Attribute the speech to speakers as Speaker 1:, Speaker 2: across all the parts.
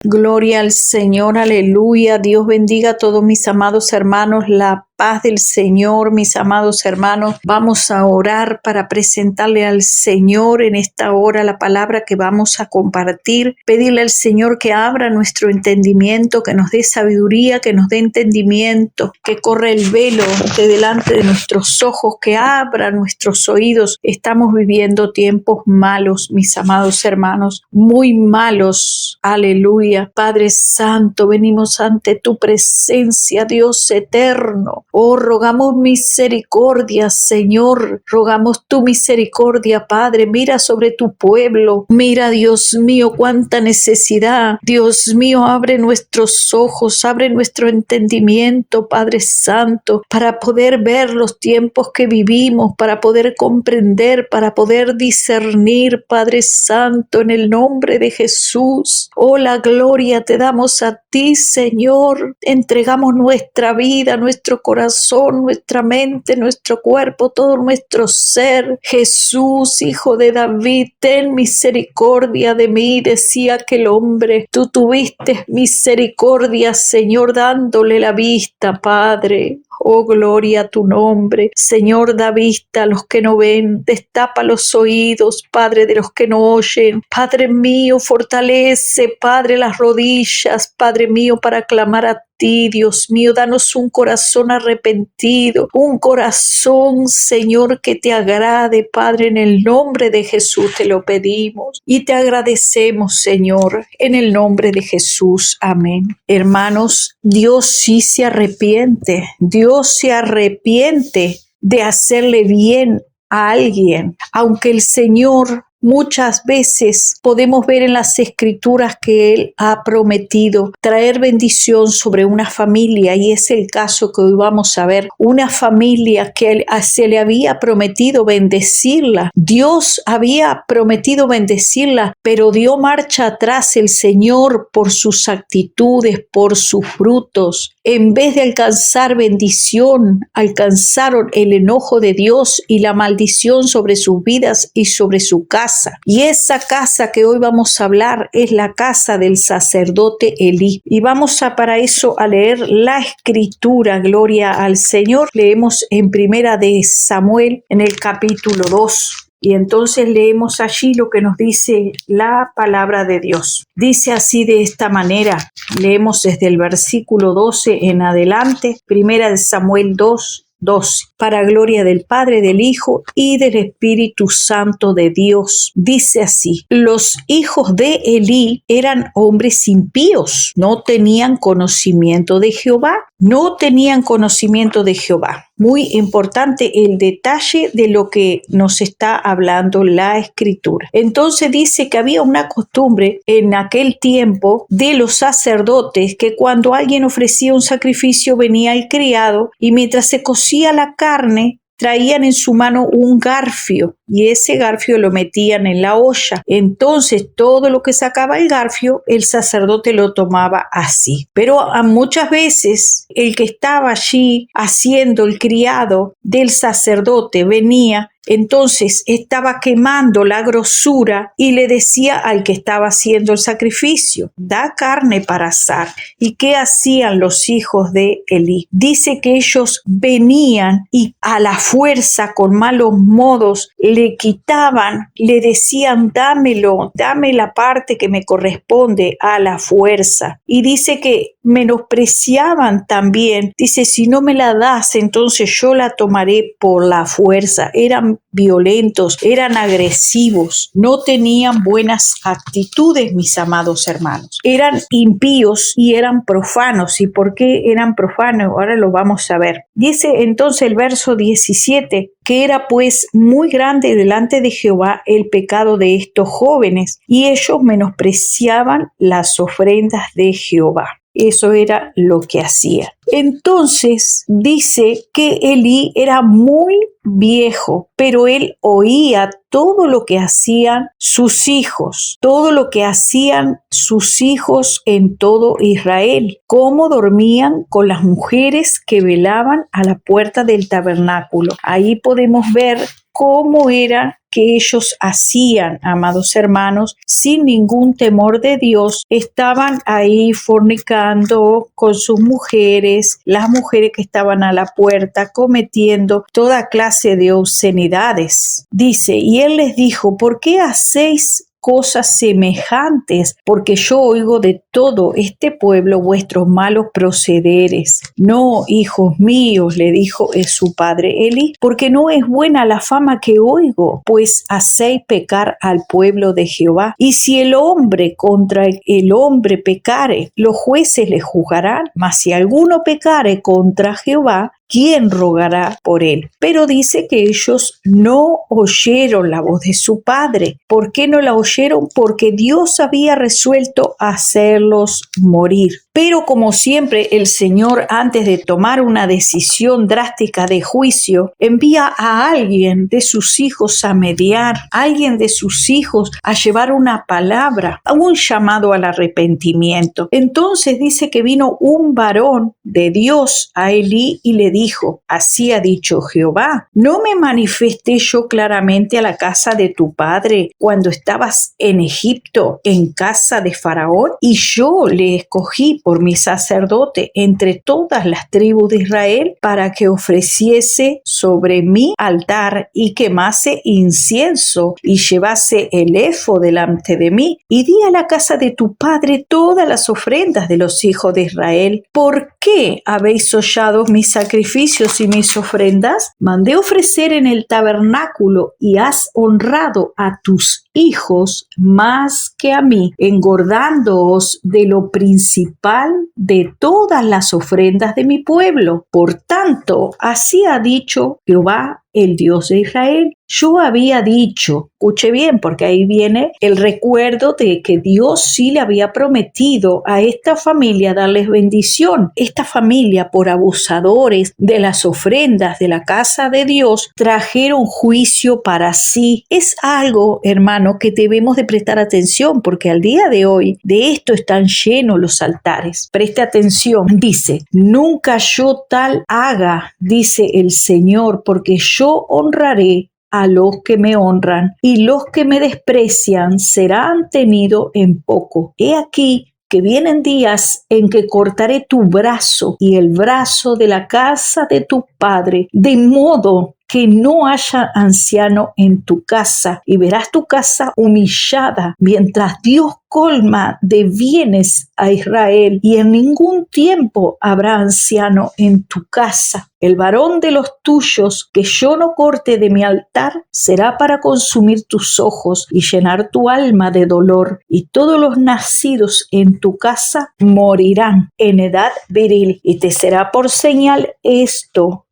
Speaker 1: Gloria al Señor, aleluya. Dios bendiga a todos mis amados hermanos. La paz del Señor, mis amados hermanos. Vamos a orar para presentarle al Señor en esta hora la palabra que vamos a compartir. Pedirle al Señor que abra nuestro entendimiento, que nos dé sabiduría, que nos dé entendimiento, que corra el velo de delante de nuestros ojos, que abra nuestros oídos. Estamos viviendo tiempos malos, mis amados hermanos, muy malos. Aleluya. Padre Santo, venimos ante tu presencia, Dios eterno. Oh, rogamos misericordia, Señor. Rogamos tu misericordia, Padre. Mira sobre tu pueblo. Mira, Dios mío, cuánta necesidad. Dios mío, abre nuestros ojos, abre nuestro entendimiento, Padre Santo, para poder ver los tiempos que vivimos, para poder comprender, para poder discernir, Padre Santo, en el nombre de Jesús. Oh, la gloria te damos a ti, Señor. Entregamos nuestra vida, nuestro corazón, nuestra mente, nuestro cuerpo, todo nuestro ser. Jesús, Hijo de David, ten misericordia de mí, decía aquel hombre. Tú tuviste misericordia, Señor, dándole la vista, Padre. Oh, gloria a tu nombre. Señor, da vista a los que no ven, destapa los oídos, Padre, de los que no oyen. Padre mío, fortalece, Padre, las rodillas, Padre mío, para clamar a ti, Dios mío. Danos un corazón arrepentido, un corazón, Señor, que te agrade, Padre, en el nombre de Jesús te lo pedimos y te agradecemos, Señor, en el nombre de Jesús. Amén. Hermanos, Dios sí se arrepiente. Dios se arrepiente de hacerle bien a alguien, aunque el Señor muchas veces podemos ver en las escrituras que Él ha prometido traer bendición sobre una familia, y es el caso que hoy vamos a ver. Una familia que se le había prometido bendecirla. Dios había prometido bendecirla, pero dio marcha atrás el Señor por sus actitudes, por sus frutos. En vez de alcanzar bendición, alcanzaron el enojo de Dios y la maldición sobre sus vidas y sobre su casa. Y esa casa que hoy vamos a hablar es la casa del sacerdote Elí. Y vamos para eso a leer la escritura. Gloria al Señor. Leemos en Primera de Samuel, en el capítulo 2. Y entonces leemos allí lo que nos dice la palabra de Dios. Dice así de esta manera. Leemos desde el versículo 12 en adelante. Primera de Samuel 2. 12. Para gloria del Padre, del Hijo y del Espíritu Santo de Dios. Dice así: los hijos de Elí eran hombres impíos, no tenían conocimiento de Jehová. No tenían conocimiento de Jehová. Muy importante el detalle de lo que nos está hablando la escritura. Entonces dice que había una costumbre en aquel tiempo de los sacerdotes que cuando alguien ofrecía un sacrificio venía el criado y mientras se cocía la carne traían en su mano un garfio y ese garfio lo metían en la olla. Entonces todo lo que sacaba el garfio, el sacerdote lo tomaba así. Pero muchas veces el que estaba allí haciendo el criado del sacerdote venía, entonces estaba quemando la grosura y le decía al que estaba haciendo el sacrificio: da carne para asar. ¿Y qué hacían los hijos de Elí? Dice que ellos venían y a la fuerza, con malos modos, le quitaban, le decían: dámelo, dame la parte que me corresponde, a la fuerza. Y dice que menospreciaban también. Dice: si no me la das, entonces yo la tomaré por la fuerza. Eran violentos, eran agresivos, no tenían buenas actitudes, mis amados hermanos. Eran impíos y eran profanos. ¿Y por qué eran profanos? Ahora lo vamos a ver. Dice entonces el verso 17 que era pues muy grande delante de Jehová el pecado de estos jóvenes, y ellos menospreciaban las ofrendas de Jehová. Eso era lo que hacía. Entonces dice que Elí era muy viejo, pero él oía todo lo que hacían sus hijos, todo lo que hacían sus hijos en todo Israel, cómo dormían con las mujeres que velaban a la puerta del tabernáculo. Ahí podemos ver cómo era que ellos hacían, amados hermanos, sin ningún temor de Dios. Estaban ahí fornicando con sus mujeres, las mujeres que estaban a la puerta, cometiendo toda clase de obscenidades. Dice, y él les dijo, ¿por qué hacéis cosas semejantes? Porque yo oigo de todo este pueblo vuestros malos procederes. No, hijos míos, le dijo su padre Eli, porque no es buena la fama que oigo, pues hacéis pecar al pueblo de Jehová. Y si el hombre contra el hombre pecare, los jueces le juzgarán, mas si alguno pecare contra Jehová, ¿quién rogará por él? Pero dice que ellos no oyeron la voz de su padre. ¿Por qué no la oyeron? Porque Dios había resuelto hacerlos morir. Pero como siempre, el Señor, antes de tomar una decisión drástica de juicio, envía a alguien de sus hijos a mediar, a alguien de sus hijos a llevar una palabra, a un llamado al arrepentimiento. Entonces dice que vino un varón de Dios a Elí y le dijo, así ha dicho Jehová, ¿no me manifesté yo claramente a la casa de tu padre cuando estabas en Egipto, en casa de Faraón? Y yo le escogí por mi sacerdote entre todas las tribus de Israel para que ofreciese sobre mi altar y quemase incienso y llevase el éfod delante de mí. Y di a la casa de tu padre todas las ofrendas de los hijos de Israel. ¿Por qué habéis hollado mis sacrificios y mis ofrendas? Mandé ofrecer en el tabernáculo y has honrado a tus hijos más que a mí, engordándoos de lo principal de todas las ofrendas de mi pueblo. Por tanto, así ha dicho Jehová, el Dios de Israel. Yo había dicho, escuche bien, porque ahí viene el recuerdo de que Dios sí le había prometido a esta familia darles bendición. Esta familia, por abusadores de las ofrendas de la casa de Dios, trajeron juicio para sí. Es algo, hermano, que debemos de prestar atención, porque al día de hoy de esto están llenos los altares. Preste atención, dice, nunca yo tal haga, dice el Señor, porque yo honraré a los que me honran, y los que me desprecian serán tenidos en poco. He aquí que vienen días en que cortaré tu brazo y el brazo de la casa de tu padre, de modo que no haya anciano en tu casa, y verás tu casa humillada, mientras Dios colma de bienes a Israel, y en ningún tiempo habrá anciano en tu casa. El varón de los tuyos que yo no corte de mi altar será para consumir tus ojos y llenar tu alma de dolor, y todos los nacidos en tu casa morirán en edad viril, y te será por señal esto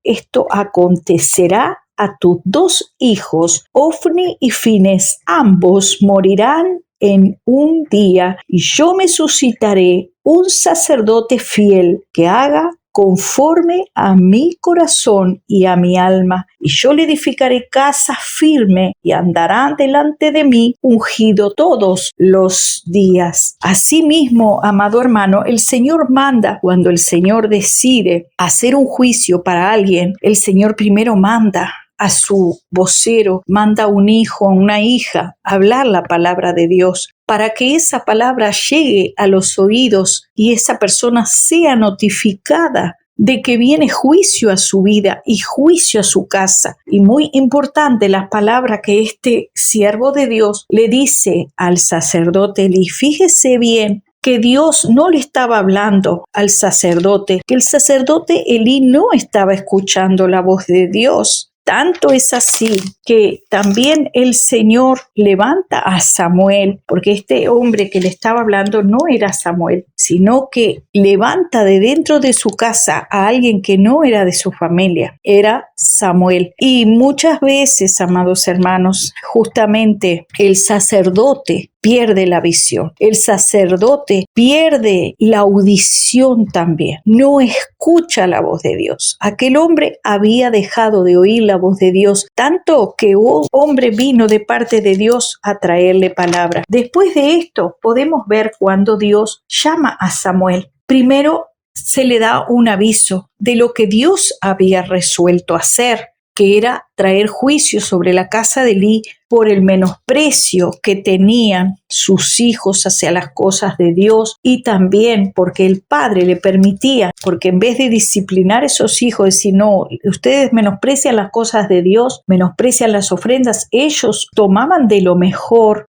Speaker 1: acontecerá a tus dos hijos, Ofni y Fines, ambos morirán en un día, y yo me suscitaré un sacerdote fiel que haga conforme a mi corazón y a mi alma, y yo le edificaré casa firme, y andarán delante de mí ungido todos los días. Asimismo, amado hermano, el Señor manda, cuando el Señor decide hacer un juicio para alguien, el Señor primero manda a su vocero, manda a un hijo, a una hija, a hablar la palabra de Dios, para que esa palabra llegue a los oídos y esa persona sea notificada de que viene juicio a su vida y juicio a su casa. Y muy importante las palabras que este siervo de Dios le dice al sacerdote Elí. Fíjese bien que Dios no le estaba hablando al sacerdote, que el sacerdote Elí no estaba escuchando la voz de Dios. Tanto es así que también el Señor levanta a Samuel, porque este hombre que le estaba hablando no era Samuel, sino que levanta de dentro de su casa a alguien que no era de su familia, era Samuel. Y muchas veces, amados hermanos, justamente el sacerdote pierde la visión. El sacerdote pierde la audición también. No escucha la voz de Dios. Aquel hombre había dejado de oír la voz de Dios, tanto que un hombre vino de parte de Dios a traerle palabra. Después de esto, podemos ver cuando Dios llama a Samuel. Primero se le da un aviso de lo que Dios había resuelto hacer. que era traer juicio sobre la casa de Elí por el menosprecio que tenían sus hijos hacia las cosas de Dios, y también porque el padre le permitía, porque en vez de disciplinar a esos hijos, decir no, ustedes menosprecian las cosas de Dios, menosprecian las ofrendas, ellos tomaban de lo mejor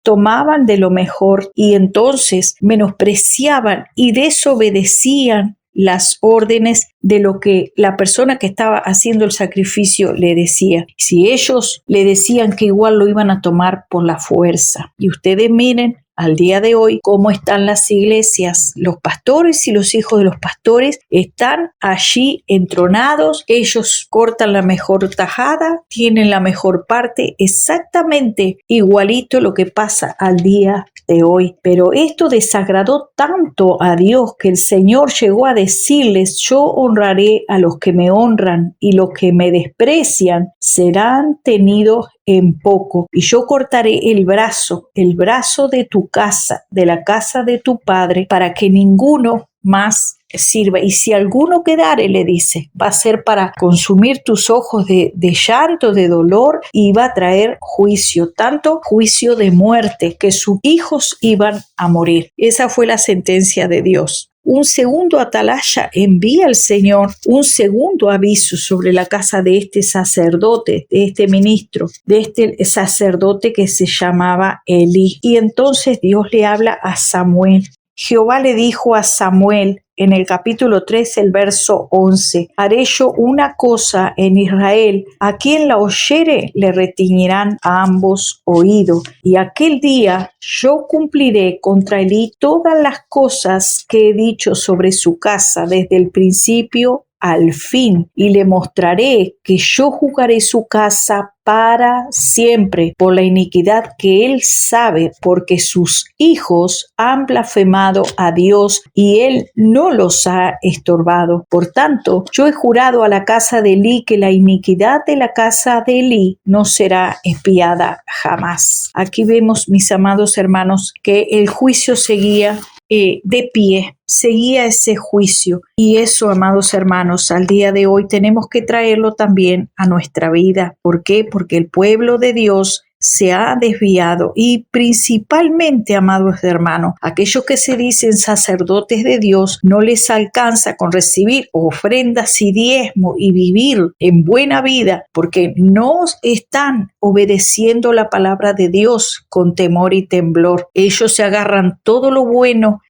Speaker 1: y entonces menospreciaban y desobedecían las órdenes de lo que la persona que estaba haciendo el sacrificio le decía. Si ellos le decían que igual lo iban a tomar por la fuerza. Y ustedes miren al día de hoy cómo están las iglesias. Los pastores y los hijos de los pastores están allí entronados. Ellos cortan la mejor tajada, tienen la mejor parte, exactamente igualito lo que pasa al día de hoy. Pero esto desagradó tanto a Dios que el Señor llegó a decirles: yo honraré a los que me honran y los que me desprecian serán tenidos en poco, y yo cortaré el brazo de tu casa, de la casa de tu padre, para que ninguno más sirva. Y si alguno quedare, le dice, va a ser para consumir tus ojos de llanto, de dolor, y va a traer juicio, tanto juicio de muerte, que sus hijos iban a morir. Esa fue la sentencia de Dios. Un segundo atalaya envía el Señor, un segundo aviso sobre la casa de este sacerdote, de este ministro, de este sacerdote que se llamaba Elí. Y entonces Dios le habla a Samuel. Jehová le dijo a Samuel en el capítulo 3, el verso 11: haré yo una cosa en Israel, a quien la oyere le retiñirán a ambos oídos, y aquel día yo cumpliré contra Elí todas las cosas que he dicho sobre su casa desde el principio al fin, y le mostraré que yo juzgaré su casa para siempre por la iniquidad que él sabe, porque sus hijos han blasfemado a Dios y él no los ha estorbado. Por tanto, yo he jurado a la casa de Elí que la iniquidad de la casa de Elí no será expiada jamás. Aquí vemos, mis amados hermanos, que el juicio seguía de pie, seguía ese juicio, y eso, amados hermanos, al día de hoy tenemos que traerlo también a nuestra vida. ¿Por qué? Porque el pueblo de Dios se ha desviado, y principalmente, amados hermanos, aquellos que se dicen sacerdotes de Dios, no les alcanza con recibir ofrendas y diezmo y vivir en buena vida, porque no están obedeciendo la palabra de Dios con temor y temblor. Ellos se agarran todo lo bueno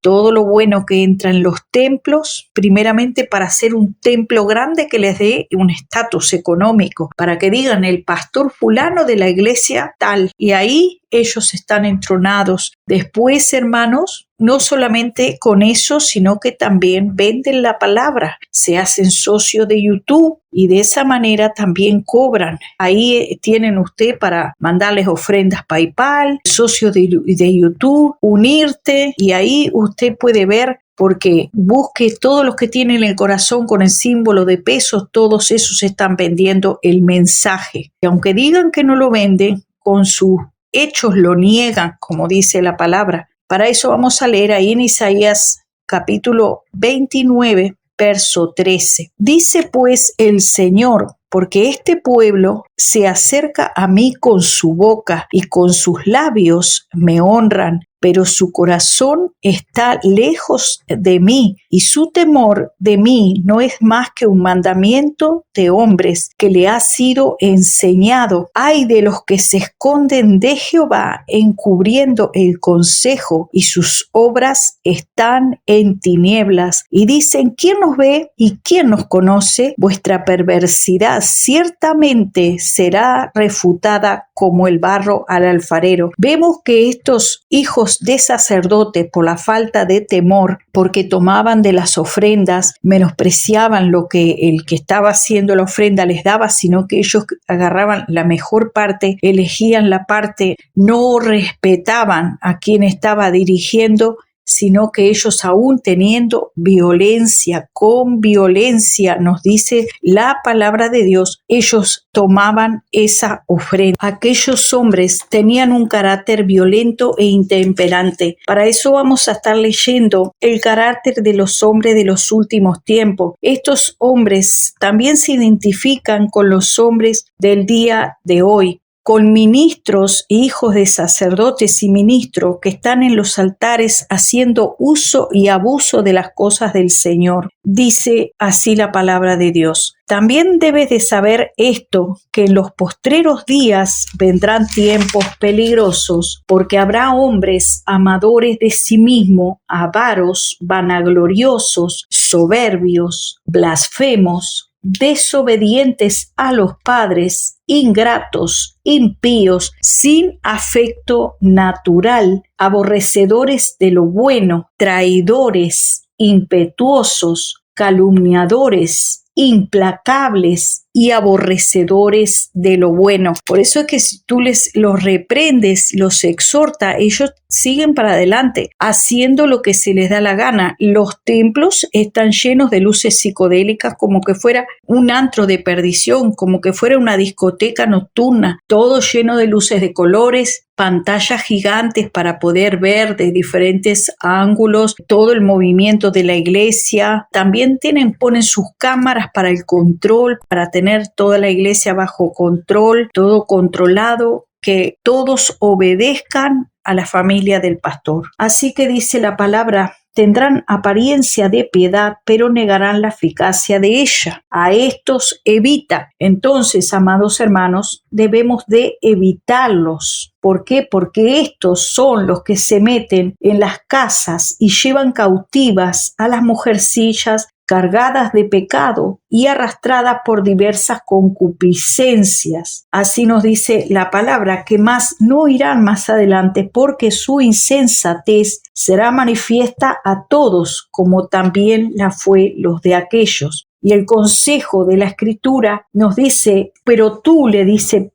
Speaker 1: que entra en los templos, primeramente para hacer un templo grande que les dé un estatus económico, para que digan el pastor fulano de la iglesia tal, y ahí ellos están entronados. Después, hermanos, no solamente con eso, sino que también venden la palabra, se hacen socios de YouTube y de esa manera también cobran. Ahí tienen usted para mandarles ofrendas PayPal, socios de YouTube, unirte, y ahí usted puede ver, porque busque todos los que tienen el corazón con el símbolo de pesos, todos esos están vendiendo el mensaje. Y aunque digan que no lo venden, con sus hechos lo niegan, como dice la palabra. Para eso vamos a leer ahí en Isaías capítulo 29, verso 13. Dice pues el Señor: porque este pueblo se acerca a mí con su boca y con sus labios me honran, pero su corazón está lejos de mí, y su temor de mí no es más que un mandamiento de hombres que le ha sido enseñado. Ay de los que se esconden de Jehová, encubriendo el consejo, y sus obras están en tinieblas. Y dicen: ¿quién nos ve y quién nos conoce? Vuestra perversidad ciertamente será refutada como el barro al alfarero. Vemos que estos hijos de sacerdotes, por la falta de temor, porque tomaban de las ofrendas, menospreciaban lo que el que estaba haciendo la ofrenda les daba, sino que ellos agarraban la mejor parte, elegían la parte, no respetaban a quien estaba dirigiendo, sino que ellos aún teniendo violencia, con violencia, nos dice la palabra de Dios, ellos tomaban esa ofrenda. Aquellos hombres tenían un carácter violento e intemperante. Para eso vamos a estar leyendo el carácter de los hombres de los últimos tiempos. Estos hombres también se identifican con los hombres del día de hoy, con ministros, hijos de sacerdotes y ministros que están en los altares haciendo uso y abuso de las cosas del Señor. Dice así la palabra de Dios. También debes de saber esto, que en los postreros días vendrán tiempos peligrosos, porque habrá hombres amadores de sí mismo, avaros, vanagloriosos, soberbios, blasfemos, desobedientes a los padres, ingratos, impíos, sin afecto natural, aborrecedores de lo bueno, traidores, impetuosos, calumniadores, implacables y aborrecedores de lo bueno. Por eso es que si tú los reprendes, los exhorta, ellos siguen para adelante, haciendo lo que se les da la gana. Los templos están llenos de luces psicodélicas, como que fuera un antro de perdición, como que fuera una discoteca nocturna, todo lleno de luces de colores, pantallas gigantes para poder ver de diferentes ángulos todo el movimiento de la iglesia. También ponen sus cámaras para el control, para tener toda la iglesia bajo control, todo controlado, que todos obedezcan a la familia del pastor. Así que dice la palabra, tendrán apariencia de piedad, pero negarán la eficacia de ella. A estos evita. Entonces, amados hermanos, debemos de evitarlos. ¿Por qué? Porque estos son los que se meten en las casas y llevan cautivas a las mujercillas cargadas de pecado y arrastradas por diversas concupiscencias. Así nos dice la palabra, que más no irán más adelante, porque su insensatez será manifiesta a todos, como también la fue los de aquellos. Y el consejo de la Escritura nos dice, pero tú, le dice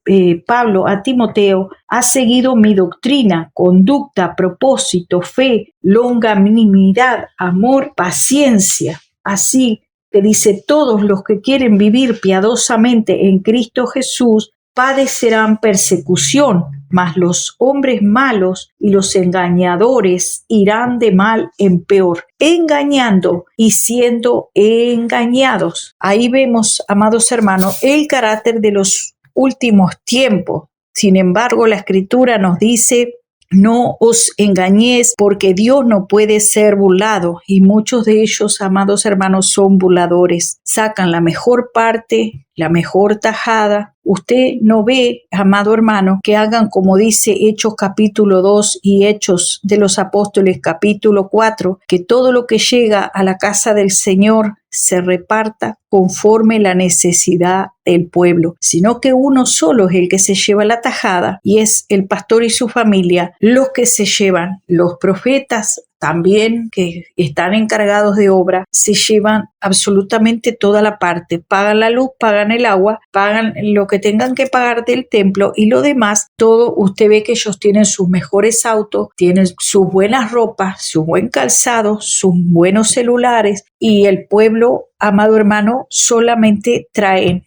Speaker 1: Pablo a Timoteo, has seguido mi doctrina, conducta, propósito, fe, longanimidad, amor, paciencia. Así que dice, todos los que quieren vivir piadosamente en Cristo Jesús padecerán persecución, mas los hombres malos y los engañadores irán de mal en peor, engañando y siendo engañados. Ahí vemos, amados hermanos, el carácter de los últimos tiempos. Sin embargo, la Escritura nos dice, no os engañéis, porque Dios no puede ser burlado, y muchos de ellos, amados hermanos, son burladores. Sacan la mejor parte, la mejor tajada. Usted no ve, amado hermano, que hagan como dice Hechos capítulo 2 y Hechos de los Apóstoles capítulo 4, que todo lo que llega a la casa del Señor se reparta conforme la necesidad del pueblo, sino que uno solo es el que se lleva la tajada, y es el pastor y su familia los que se llevan. Los profetas también, que están encargados de obra, se llevan absolutamente toda la parte, pagan la luz, pagan el agua, pagan lo que tengan que pagar del templo, y lo demás, todo, usted ve que ellos tienen sus mejores autos, tienen sus buenas ropas, su buen calzado, sus buenos celulares, y el pueblo, amado hermano, solamente traen,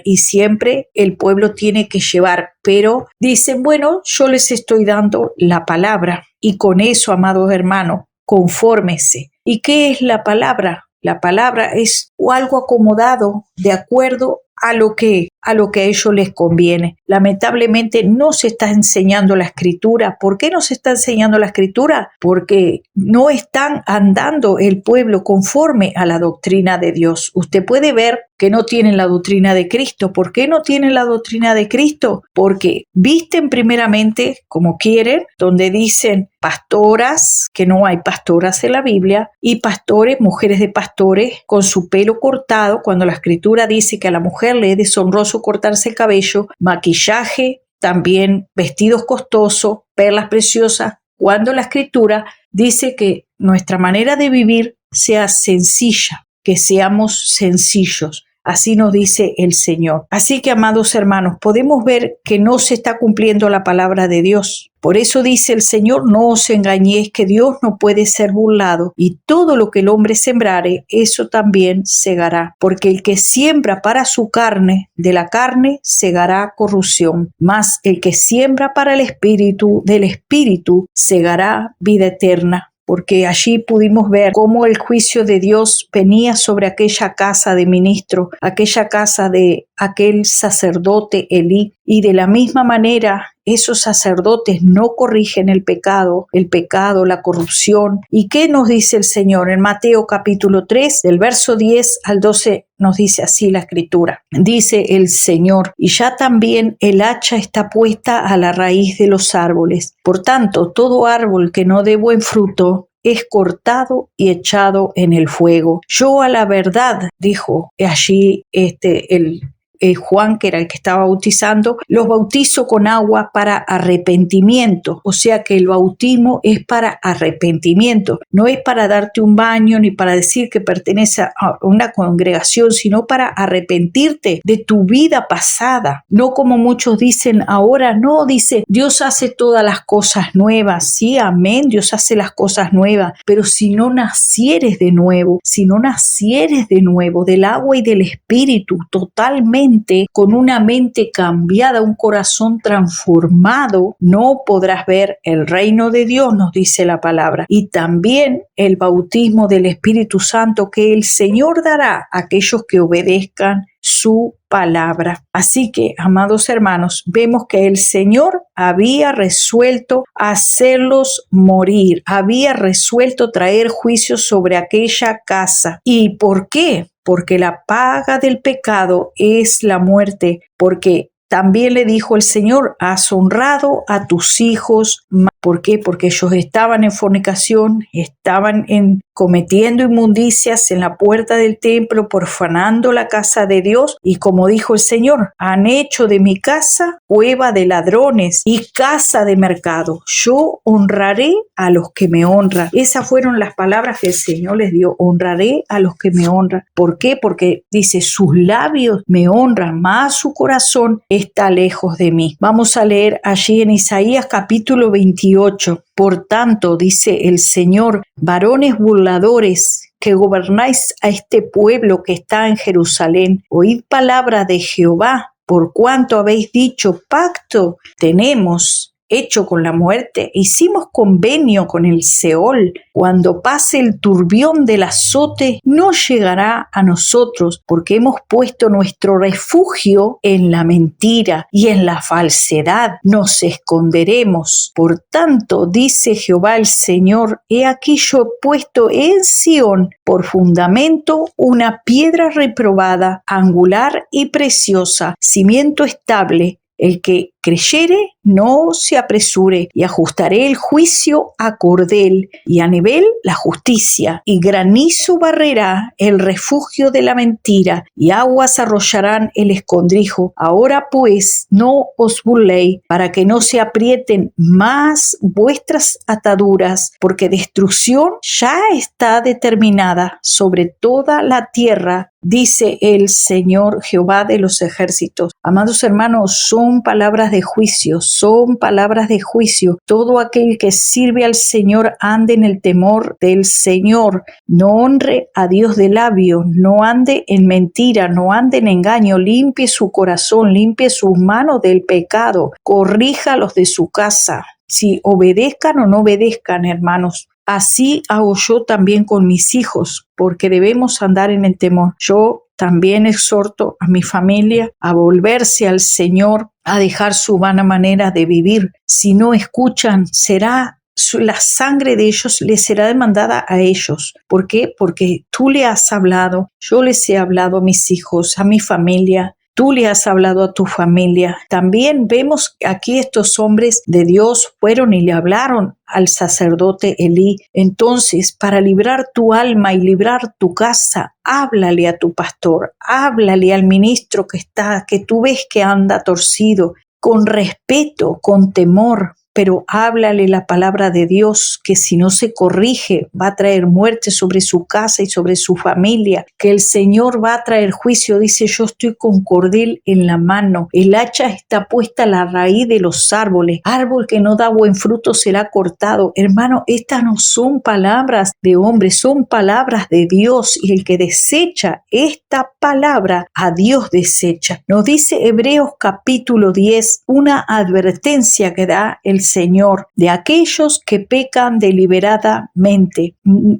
Speaker 1: y siempre el pueblo tiene que llevar, pero dicen, bueno, yo les estoy dando la palabra, y con eso, amados hermanos, confórmese. ¿Y qué es la palabra? La palabra es algo acomodado de acuerdo a lo que a ellos les conviene. Lamentablemente no se está enseñando la Escritura. ¿Por qué no se está enseñando la Escritura? Porque no están andando el pueblo conforme a la doctrina de Dios. Usted puede ver que no tienen la doctrina de Cristo. ¿Por qué no tienen la doctrina de Cristo? Porque visten primeramente como quieren, donde dicen pastoras, que no hay pastoras en la Biblia, y pastores, mujeres de pastores con su pelo cortado, cuando la Escritura dice que a la mujer le es deshonroso cortarse el cabello, maquillaje, también vestidos costosos, perlas preciosas, cuando la Escritura dice que nuestra manera de vivir sea sencilla, que seamos sencillos. Así nos dice el Señor. Así que, amados hermanos, podemos ver que no se está cumpliendo la palabra de Dios. Por eso dice el Señor, no os engañéis, que Dios no puede ser burlado, y todo lo que el hombre sembrare, eso también segará. Porque el que siembra para su carne, de la carne segará corrupción, mas el que siembra para el Espíritu, del Espíritu segará vida eterna. Porque allí pudimos ver cómo el juicio de Dios venía sobre aquella casa de ministro, aquella casa de aquel sacerdote Elí, y de la misma manera esos sacerdotes no corrigen el pecado, la corrupción. ¿Y qué nos dice el Señor? En Mateo capítulo 3, del verso 10 al 12, nos dice así la Escritura. Dice el Señor, y ya también el hacha está puesta a la raíz de los árboles. Por tanto, todo árbol que no dé buen fruto es cortado y echado en el fuego. Yo a la verdad, dijo allí Juan, que era el que estaba bautizando, los bautizo con agua para arrepentimiento. O sea que el bautismo es para arrepentimiento. No es para darte un baño ni para decir que pertenece a una congregación, sino para arrepentirte de tu vida pasada. No como muchos dicen ahora, no, dice, Dios hace todas las cosas nuevas. Sí, amén, Dios hace las cosas nuevas. Pero si no nacieres de nuevo, del agua y del Espíritu, totalmente, con una mente cambiada, un corazón transformado, no podrás ver el reino de Dios, nos dice la palabra. Y también el bautismo del Espíritu Santo que el Señor dará a aquellos que obedezcan su palabra. Así que, amados hermanos, vemos que el Señor había resuelto hacerlos morir, había resuelto traer juicio sobre aquella casa. ¿Y por qué? Porque la paga del pecado es la muerte, porque también le dijo el Señor, has honrado a tus hijos. ¿Por qué? Porque ellos estaban en fornicación, estaban cometiendo inmundicias en la puerta del templo, profanando la casa de Dios, y como dijo el Señor, han hecho de mi casa cueva de ladrones y casa de mercado. Yo honraré a los que me honran. Esas fueron las palabras que el Señor les dio, honraré a los que me honran. ¿Por qué? Porque dice, sus labios me honran, mas su corazón está lejos de mí. Vamos a leer allí en Isaías capítulo 28. Por tanto, dice el Señor, varones burladores que gobernáis a este pueblo que está en Jerusalén, oíd palabra de Jehová, por cuanto habéis dicho, pacto tenemos hecho con la muerte, hicimos convenio con el Seol. Cuando pase el turbión del azote, no llegará a nosotros, porque hemos puesto nuestro refugio en la mentira y en la falsedad nos esconderemos. Por tanto, dice Jehová el Señor, he aquí yo he puesto en Sión por fundamento una piedra reprobada, angular y preciosa, cimiento estable. El que creyere, no se apresure, y ajustaré el juicio a cordel, y a nivel la justicia, y granizo barrerá el refugio de la mentira, y aguas arrollarán el escondrijo. Ahora pues no os burléis, para que no se aprieten más vuestras ataduras, porque destrucción ya está determinada sobre toda la tierra, dice el Señor Jehová de los ejércitos. Amados hermanos, son palabras de juicio, Todo aquel que sirve al Señor ande en el temor del Señor, no honre a Dios de labios, no ande en mentira, no ande en engaño, limpie su corazón, limpie sus manos del pecado, corrija a los de su casa. Si obedezcan o no obedezcan, hermanos, así hago yo también con mis hijos, porque debemos andar en el temor. Yo también exhorto a mi familia a volverse al Señor, a dejar su vana manera de vivir. Si no escuchan, la sangre de ellos les será demandada a ellos. ¿Por qué? Porque tú le has hablado, yo les he hablado a mis hijos, a mi familia. Tú le has hablado a tu familia. También vemos aquí estos hombres de Dios fueron y le hablaron al sacerdote Elí. Entonces, para librar tu alma y librar tu casa, háblale a tu pastor, háblale al ministro que tú ves que anda torcido, con respeto, con temor, pero háblale la palabra de Dios, que si no se corrige va a traer muerte sobre su casa y sobre su familia, que el Señor va a traer juicio. Dice, yo estoy con cordel en la mano, el hacha está puesta a la raíz de los árboles, árbol que no da buen fruto será cortado. Hermano, estas no son palabras de hombres, son palabras de Dios, y el que desecha esta palabra, a Dios desecha. Nos dice Hebreos capítulo 10, una advertencia que da el Señor de aquellos que pecan deliberadamente.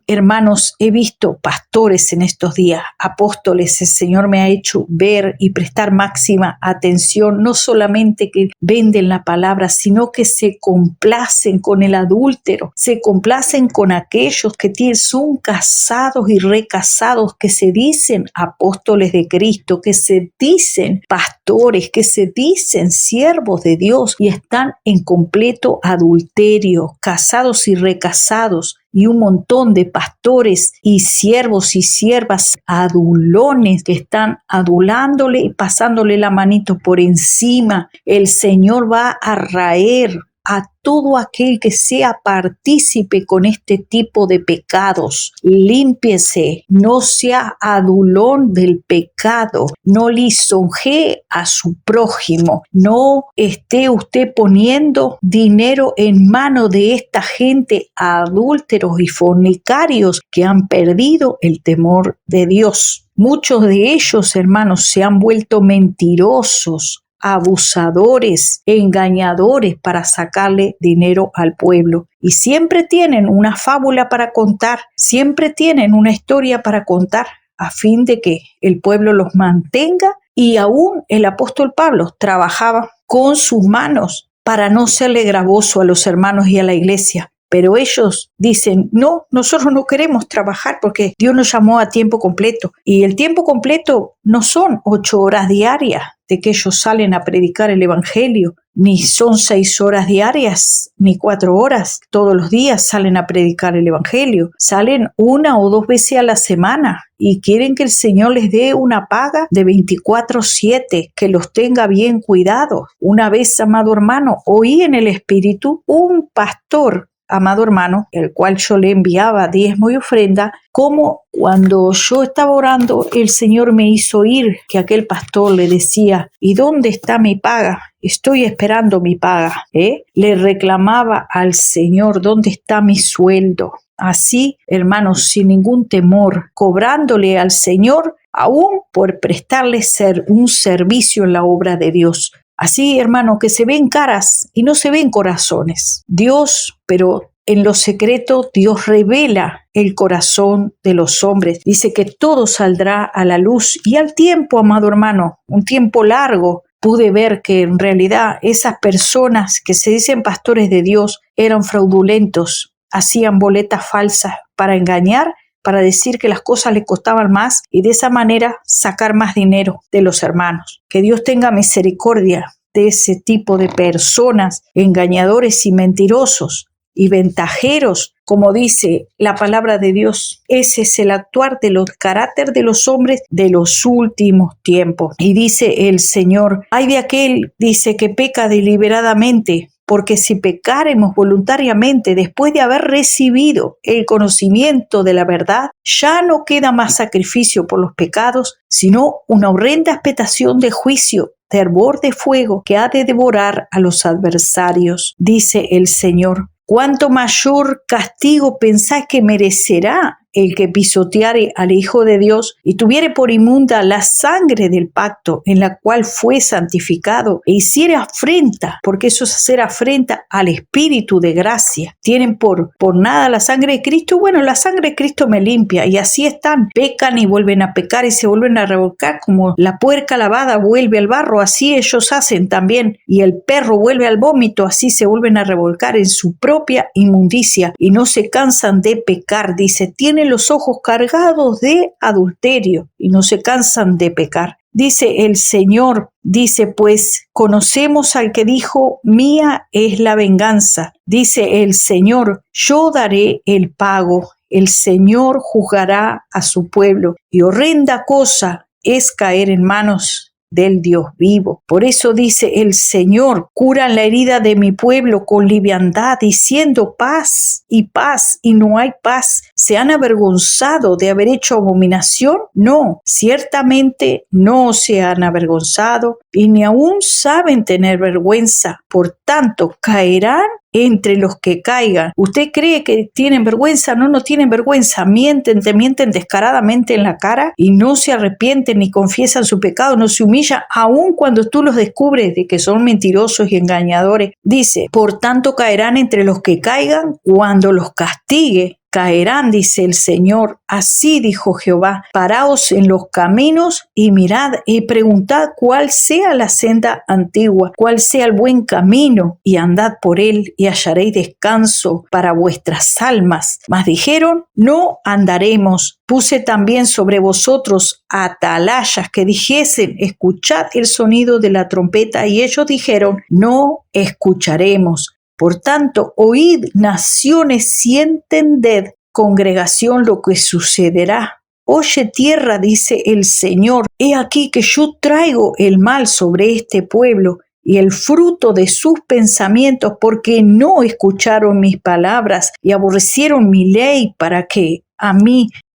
Speaker 1: Hermanos, he visto pastores en estos días, apóstoles. El Señor me ha hecho ver y prestar máxima atención, no solamente que venden la palabra, sino que se complacen con el adúltero, se complacen con aquellos que son casados y recasados, que se dicen apóstoles de Cristo, que se dicen pastores, que se dicen siervos de Dios y están en completo adulterio, casados y recasados. Y un montón de pastores y siervos y siervas adulones que están adulándole y pasándole la manito por encima. El Señor va a raer a todo aquel que sea partícipe con este tipo de pecados. Límpiese, no sea adulón del pecado, no lisonjee a su prójimo, no esté usted poniendo dinero en mano de esta gente adúlteros y fornicarios que han perdido el temor de Dios. Muchos de ellos, hermanos, se han vuelto mentirosos, abusadores, engañadores para sacarle dinero al pueblo. Y siempre tienen una fábula para contar, siempre tienen una historia para contar a fin de que el pueblo los mantenga. Y aún el apóstol Pablo trabajaba con sus manos para no serle gravoso a los hermanos y a la iglesia. Pero ellos dicen, no, nosotros no queremos trabajar porque Dios nos llamó a tiempo completo. Y el tiempo completo no son 8 horas diarias de que ellos salen a predicar el evangelio, ni son 6 horas diarias, ni 4 horas. Todos los días salen a predicar el evangelio. Salen 1 o 2 veces a la semana y quieren que el Señor les dé una paga de 24/7, que los tenga bien cuidados. Una vez, amado hermano, oí en el Espíritu un pastor, amado hermano, el cual yo le enviaba diezmo y ofrenda, como cuando yo estaba orando, el Señor me hizo oír que aquel pastor le decía, ¿y dónde está mi paga? Estoy esperando mi paga. Le reclamaba al Señor, ¿dónde está mi sueldo? Así, hermanos, sin ningún temor, cobrándole al Señor, aún por prestarle un servicio en la obra de Dios. Así, hermano, que se ven caras y no se ven corazones. Dios, pero en lo secreto, Dios revela el corazón de los hombres. Dice que todo saldrá a la luz y al tiempo, amado hermano, un tiempo largo, pude ver que en realidad esas personas que se dicen pastores de Dios eran fraudulentos, hacían boletas falsas para engañar, para decir que las cosas les costaban más y de esa manera sacar más dinero de los hermanos. Que Dios tenga misericordia de ese tipo de personas, engañadores y mentirosos y ventajeros, como dice la palabra de Dios. Ese es el actuar de los carácter de los hombres de los últimos tiempos. Y dice el Señor, ay de aquel, dice, que peca deliberadamente, porque si pecáremos voluntariamente después de haber recibido el conocimiento de la verdad, ya no queda más sacrificio por los pecados, sino una horrenda expectación de juicio, de hervor de fuego que ha de devorar a los adversarios, dice el Señor. ¿Cuánto mayor castigo pensáis que merecerá el que pisoteare al Hijo de Dios y tuviere por inmunda la sangre del pacto en la cual fue santificado e hiciere afrenta, porque eso es hacer afrenta al Espíritu de gracia? ¿Tienen por nada la sangre de Cristo? Bueno, la sangre de Cristo me limpia, y así están, pecan y vuelven a pecar y se vuelven a revolcar, como la puerca lavada vuelve al barro, así ellos hacen también, y el perro vuelve al vómito, así se vuelven a revolcar en su propia inmundicia y no se cansan de pecar. Dice, tienen los ojos cargados de adulterio y no se cansan de pecar. Dice el Señor, dice, pues conocemos al que dijo, mía es la venganza. Dice el Señor, yo daré el pago. El Señor juzgará a su pueblo, y horrenda cosa es caer en manos del Dios vivo. Por eso dice el Señor: curan la herida de mi pueblo con liviandad, diciendo paz, y no hay paz. ¿Se han avergonzado de haber hecho abominación? No, ciertamente no se han avergonzado, y ni aún saben tener vergüenza. Por tanto, caerán entre los que caigan. ¿Usted cree que tienen vergüenza? No, no tienen vergüenza. Te mienten descaradamente en la cara y no se arrepienten ni confiesan su pecado, no se humillan, aun cuando tú los descubres de que son mentirosos y engañadores. Dice: por tanto caerán entre los que caigan, cuando los castigue caerán, dice el Señor. Así dijo Jehová: paraos en los caminos y mirad y preguntad cuál sea la senda antigua, cuál sea el buen camino, y andad por él y hallaréis descanso para vuestras almas. Mas dijeron: no andaremos. Puse también sobre vosotros atalayas que dijesen: escuchad el sonido de la trompeta, y ellos dijeron: no escucharemos. Por tanto, oíd, naciones, y entended, congregación, lo que sucederá. Oye, tierra, dice el Señor: he aquí que yo traigo el mal sobre este pueblo y el fruto de sus pensamientos, porque no escucharon mis palabras y aborrecieron mi ley,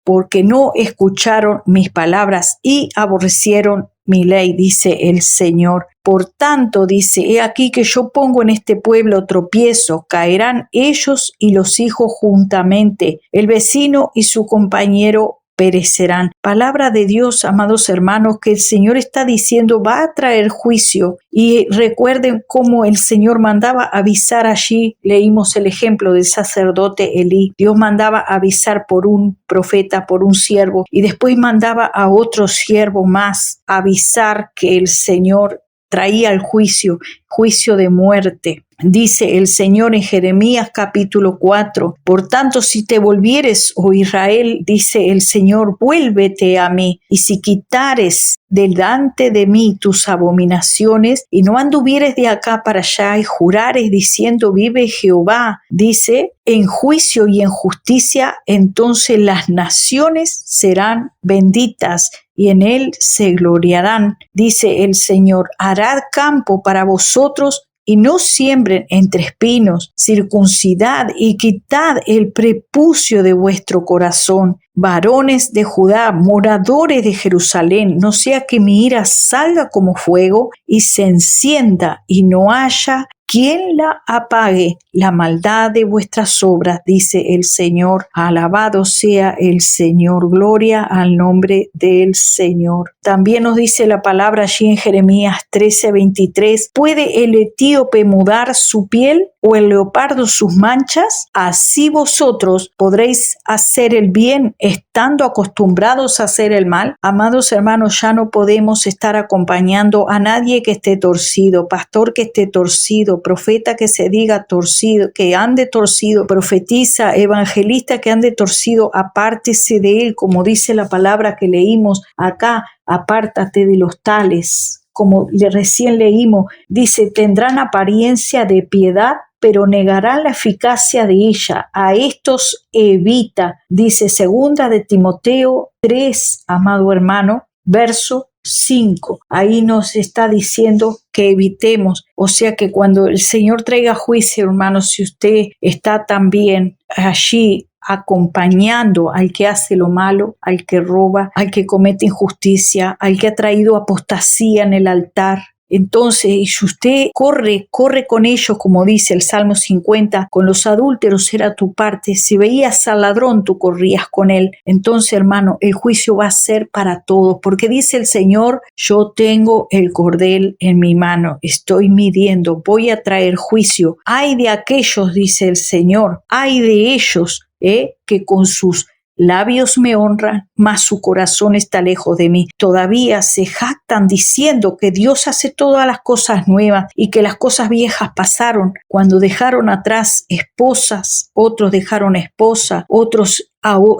Speaker 1: porque no escucharon mis palabras y aborrecieron mi ley, dice el Señor. Por tanto, dice: he aquí que yo pongo en este pueblo tropiezo, caerán ellos y los hijos juntamente, el vecino y su compañero perecerán. Palabra de Dios, amados hermanos, que el Señor está diciendo va a traer juicio. Y recuerden cómo el Señor mandaba avisar allí. Leímos el ejemplo del sacerdote Elí. Dios mandaba avisar por un profeta, por un siervo, y después mandaba a otro siervo más avisar que el Señor traía el juicio de muerte. Dice el Señor en Jeremías capítulo 4: por tanto, si te volvieres, oh Israel, dice el Señor, vuélvete a mí, y si quitares delante de mí tus abominaciones, y no anduvieres de acá para allá, y jurares diciendo: vive Jehová, dice, en juicio y en justicia, entonces las naciones serán benditas y en él se gloriarán. Dice el Señor: harad campo para vosotros y no siembren entre espinos, circuncidad y quitad el prepucio de vuestro corazón. Varones de Judá, moradores de Jerusalén, no sea que mi ira salga como fuego y se encienda y no haya quien la apague, la maldad de vuestras obras, dice el Señor. Alabado sea el Señor, gloria al nombre del Señor. También nos dice la palabra allí en Jeremías 13:23: ¿puede el etíope mudar su piel o el leopardo sus manchas? Así vosotros podréis hacer el bien estando acostumbrados a hacer el mal. Amados hermanos, ya no podemos estar acompañando a nadie que esté torcido, pastor que esté torcido, profeta que se diga torcido, que ande torcido, profetiza, evangelista que ande torcido. Apártese de él, como dice la palabra que leímos acá: apártate de los tales. Como recién leímos, dice: tendrán apariencia de piedad, pero negarán la eficacia de ella. A estos evita, dice segunda de Timoteo 3, amado hermano, verso 5. Ahí nos está diciendo que evitemos. O sea que cuando el Señor traiga juicio, hermanos, si usted está también allí acompañando al que hace lo malo, al que roba, al que comete injusticia, al que ha traído apostasía en el altar, entonces, y si usted corre con ellos, como dice el Salmo 50, con los adúlteros era tu parte, si veías al ladrón, tú corrías con él. Entonces, hermano, el juicio va a ser para todos, porque dice el Señor: yo tengo el cordel en mi mano, estoy midiendo, voy a traer juicio. Ay de aquellos, dice el Señor, ay de ellos, que con sus labios me honran, mas su corazón está lejos de mí. Todavía se jactan diciendo que Dios hace todas las cosas nuevas y que las cosas viejas pasaron. Cuando dejaron atrás esposas, otros dejaron esposa, otros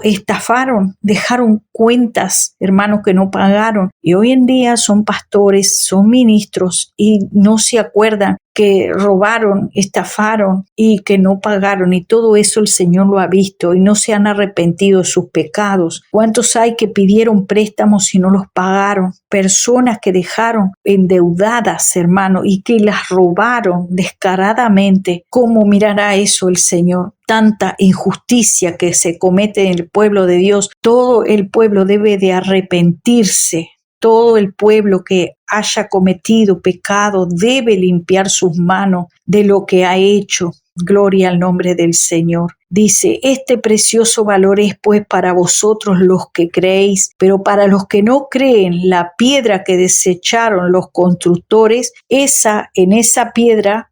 Speaker 1: estafaron, dejaron cuentas, hermanos, que no pagaron, y hoy en día son pastores, son ministros y no se acuerdan que robaron, estafaron y que no pagaron, y todo eso el Señor lo ha visto y no se han arrepentido de sus pecados. ¿Cuántos hay que pidieron préstamos y no los pagaron? Personas que dejaron endeudadas, hermano, y que las robaron descaradamente. ¿Cómo mirará eso el Señor? Tanta injusticia que se comete en el pueblo de Dios. Todo el pueblo debe de arrepentirse. Todo el pueblo que haya cometido pecado debe limpiar sus manos de lo que ha hecho. Gloria al nombre del Señor. Dice, este precioso valor es pues para vosotros los que creéis, pero para los que no creen, la piedra que desecharon los constructores, esa piedra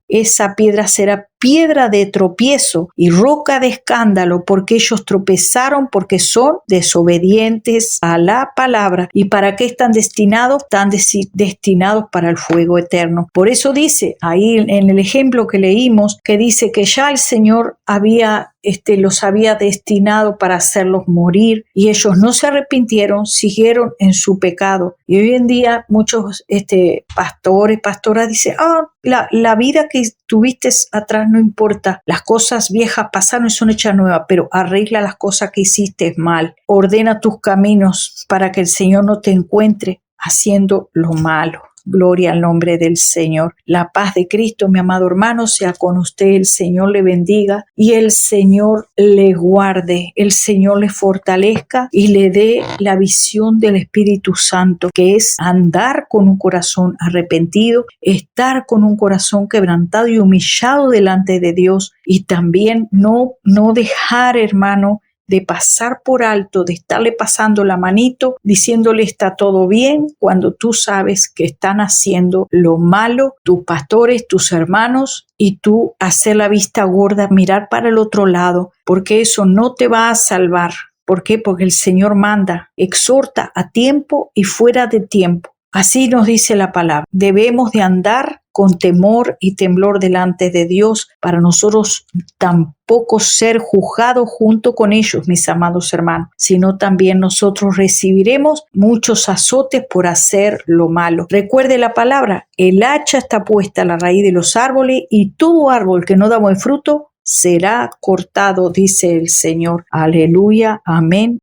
Speaker 1: será piedra de tropiezo y roca de escándalo, porque ellos tropezaron, porque son desobedientes a la palabra. ¿Y para qué están destinados? Están destinados para el fuego eterno. Por eso dice, ahí en el ejemplo que leímos, que dice que ya el Señor los había destinado para hacerlos morir, y ellos no se arrepintieron, siguieron en su pecado. Y hoy en día muchos pastoras dicen, la vida que tuviste atrás no importa, las cosas viejas pasaron y son hechas nuevas, pero arregla las cosas que hiciste mal, ordena tus caminos para que el Señor no te encuentre haciendo lo malo. Gloria al nombre del Señor. La paz de Cristo, mi amado hermano, sea con usted. El Señor le bendiga y el Señor le guarde. El Señor le fortalezca y le dé la visión del Espíritu Santo, que es andar con un corazón arrepentido, estar con un corazón quebrantado y humillado delante de Dios, y también no dejar, hermano, de pasar por alto, de estarle pasando la manito, diciéndole está todo bien, cuando tú sabes que están haciendo lo malo, tus pastores, tus hermanos, y tú hacer la vista gorda, mirar para el otro lado, porque eso no te va a salvar. ¿Por qué? Porque el Señor manda, exhorta a tiempo y fuera de tiempo. Así nos dice la palabra. Debemos de andar con temor y temblor delante de Dios, para nosotros tampoco ser juzgados junto con ellos, mis amados hermanos, sino también nosotros recibiremos muchos azotes por hacer lo malo. Recuerde la palabra, el hacha está puesta a la raíz de los árboles, y todo árbol que no da buen fruto será cortado, dice el Señor. Aleluya, amén.